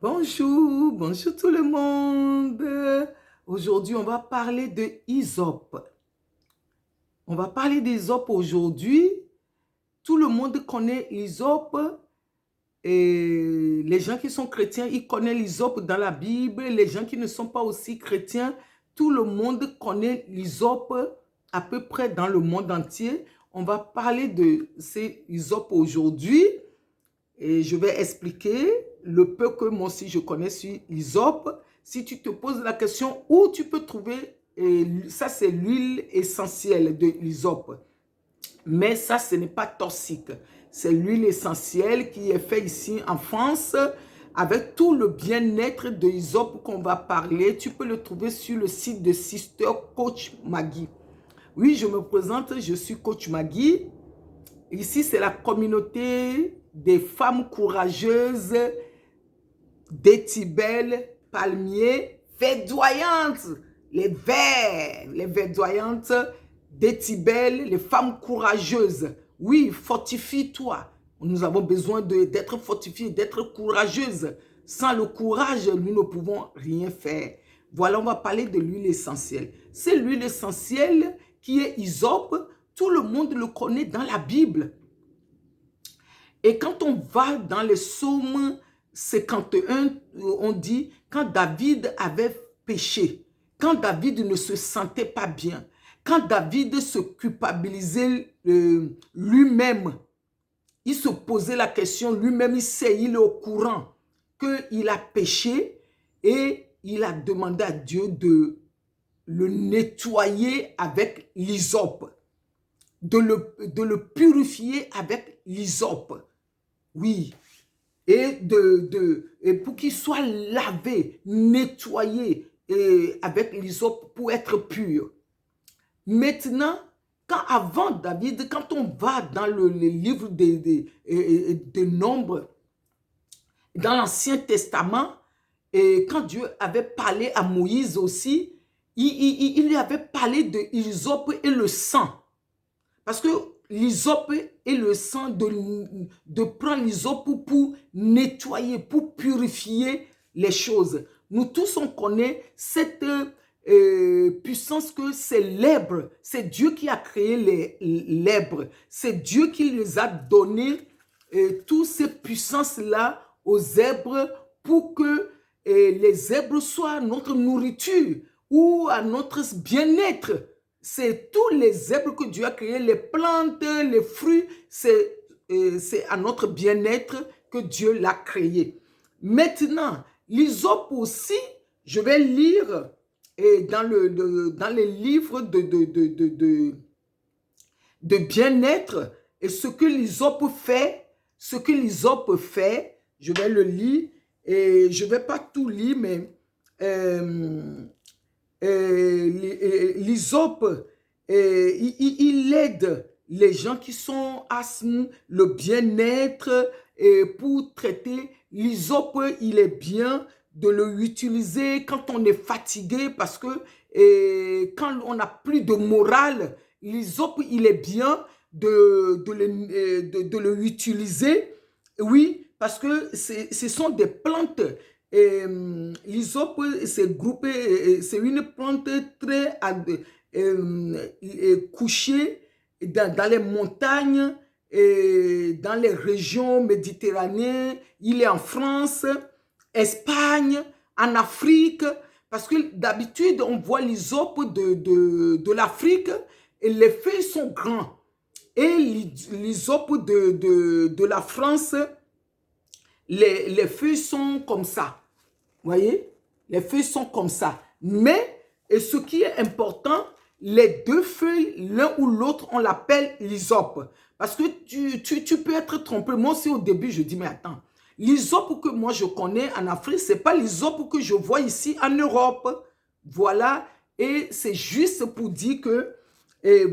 Bonjour, bonjour tout le monde. Aujourd'hui, on va parler de hysope. On va parler d'hysope aujourd'hui. Tout le monde connaît l'hysope. Et les gens qui sont chrétiens, ils connaissent l'hysope dans la Bible. Les gens qui ne sont pas aussi chrétiens, tout le monde connaît l'hysope à peu près dans le monde entier. On va parler de ces hysope aujourd'hui. Et je vais expliquer le peu que moi aussi je connais sur l'hysope. Si tu te poses la question où tu peux trouver, ça c'est l'huile essentielle de l'hysope. Mais ça, ce n'est pas toxique. C'est l'huile essentielle qui est faite ici en France avec tout le bien-être de l'hysope qu'on va parler. Tu peux le trouver sur le site de Sister Coach Maggie. Oui, je me présente, je suis Coach Maggie. Ici, c'est la communauté des femmes courageuses, d'étibelles, palmiers, verdoyantes, les verdoyantes, d'étibelles, les femmes courageuses. Oui, fortifie-toi. Nous avons besoin d'être fortifiés, d'être courageuses. Sans le courage, nous ne pouvons rien faire. Voilà, on va parler de l'huile essentielle. C'est l'huile essentielle qui est hysope. Tout le monde le connaît dans la Bible. Et quand on va dans les psaumes 51, on dit, quand David avait péché, quand David ne se sentait pas bien, quand David se culpabilisait lui-même, il se posait la question lui-même, il est au courant qu'il a péché et il a demandé à Dieu de le nettoyer avec l'hysope, de le purifier avec l'hysope. Oui, et pour qu'il soit lavé, nettoyé avec l'hysope pour être pur. Maintenant, avant David, quand on va dans le livre de Nombres, dans l'Ancien Testament, et quand Dieu avait parlé à Moïse aussi, il lui avait parlé de l'hysope et le sang. Parce que l'hysope et le sang, de prendre l'hysope pour nettoyer, pour purifier les choses. Nous tous, on connaît cette puissance que c'est l'èbre. C'est Dieu qui a créé l'èbre. C'est Dieu qui les a donné toutes ces puissances-là aux zèbres pour que les zèbres soient notre nourriture ou à notre bien-être. C'est tous les zèbres que Dieu a créés, les plantes, les fruits, c'est à notre bien-être que Dieu l'a créé. Maintenant, l'hysope aussi, je vais lire dans les livres de bien-être et ce que l'hysope fait, je vais le lire et je ne vais pas tout lire, mais l'hysope, il aide les gens qui sont asthme, le bien-être, pour traiter. L'hysope, il est bien de l'utiliser quand on est fatigué parce que quand on n'a plus de morale, l'hysope, il est bien de le utiliser. Oui, parce que ce sont des plantes. L'hysope, c'est une plante très couchée dans les montagnes et dans les régions méditerranéennes. Il est en France, Espagne, en Afrique, parce que d'habitude, on voit l'hysope de l'Afrique et les feuilles sont grands. Et l'hysope de la France, les feuilles sont comme ça. Vous voyez? Les feuilles sont comme ça. Mais, et ce qui est important, les deux feuilles, l'un ou l'autre, on l'appelle l'hysope. Parce que tu peux être trompé. Moi aussi, au début, je dis, mais attends, l'hysope que moi je connais en Afrique, ce n'est pas l'hysope que je vois ici en Europe. Voilà. Et c'est juste pour dire que,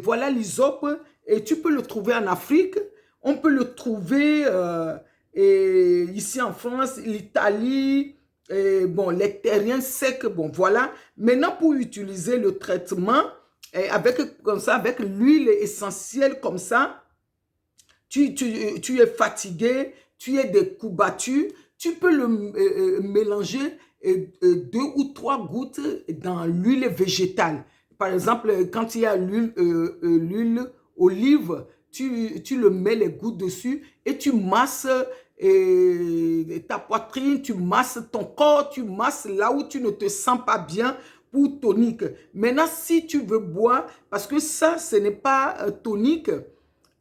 voilà l'hysope, et tu peux le trouver en Afrique. On peut le trouver ici en France, l'Italie, bon, les terriens secs, bon, voilà. Maintenant, pour utiliser le traitement, comme ça, avec l'huile essentielle comme ça, tu es fatigué, tu es des coups battus, Tu peux le mélanger 2 ou 3 gouttes dans l'huile végétale. Par exemple, quand il y a l'huile olive, tu le mets les gouttes dessus et tu masses ta poitrine, tu masses ton corps, tu masses là où tu ne te sens pas bien pour tonique. Maintenant, si tu veux boire, parce que ça, ce n'est pas tonique,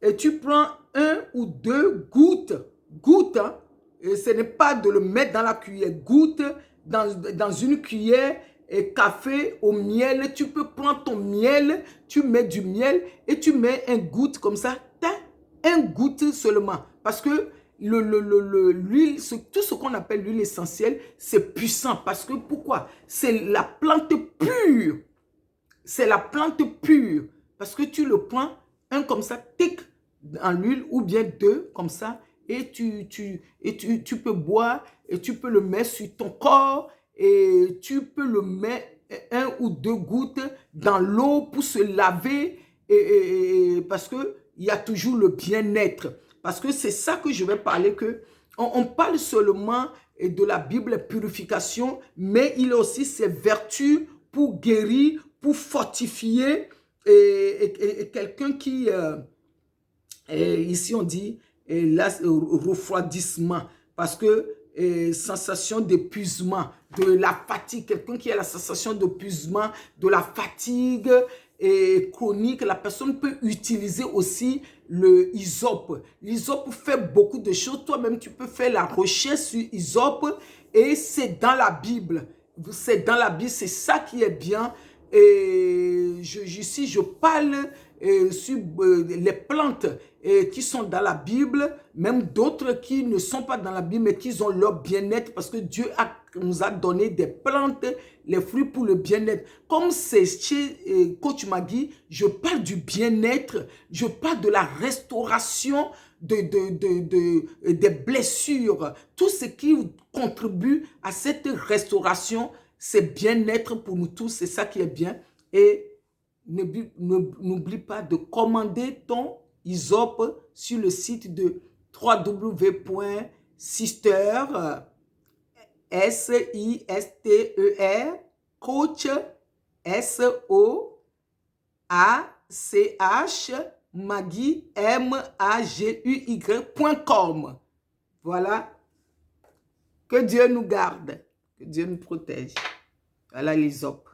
et tu prends 1 ou 2 gouttes, hein, et ce n'est pas de le mettre dans la cuillère, gouttes dans une cuillère et café au miel. Tu peux prendre ton miel, tu mets du miel et tu mets un goutte comme ça, un goutte seulement. Parce que l'huile, tout ce qu'on appelle l'huile essentielle, c'est puissant. Parce que pourquoi? C'est la plante pure. C'est la plante pure. Parce que tu le prends, un comme ça, tic, en l'huile, ou bien 2 comme ça, et tu peux boire, et tu peux le mettre sur ton corps, et tu peux le mettre 1 ou 2 gouttes dans l'eau pour se laver, parce qu'il y a toujours le bien-être. Parce que c'est ça que je vais parler, que on parle seulement de la Bible purification, mais il a aussi ses vertus pour guérir, pour fortifier, et quelqu'un qui, ici on dit, refroidissement, parce que sensation d'épuisement, de la fatigue, quelqu'un qui a la sensation d'épuisement, de la fatigue chronique, la personne peut utiliser aussi le hysope. L'hysope fait beaucoup de choses. Toi-même, tu peux faire la recherche sur hysope et c'est dans la Bible. C'est dans la Bible, c'est ça qui est bien. Et ici, je parle sur les plantes qui sont dans la Bible, même d'autres qui ne sont pas dans la Bible, mais qui ont leur bien-être, parce que Dieu nous a donné des plantes, les fruits pour le bien-être. Comme c'est chez Coach Magui, je parle du bien-être, je parle de la restauration des blessures, tout ce qui contribue à cette restauration. C'est bien-être pour nous tous, c'est ça qui est bien. Et n'oublie pas de commander ton hysope sur le site de www.sister, S-I-S-T-E-R, coach, S-O-A-C-H, Magui, M-A-G-U-Y.com. Voilà. Que Dieu nous garde, que Dieu nous protège. Voilà l'hysope.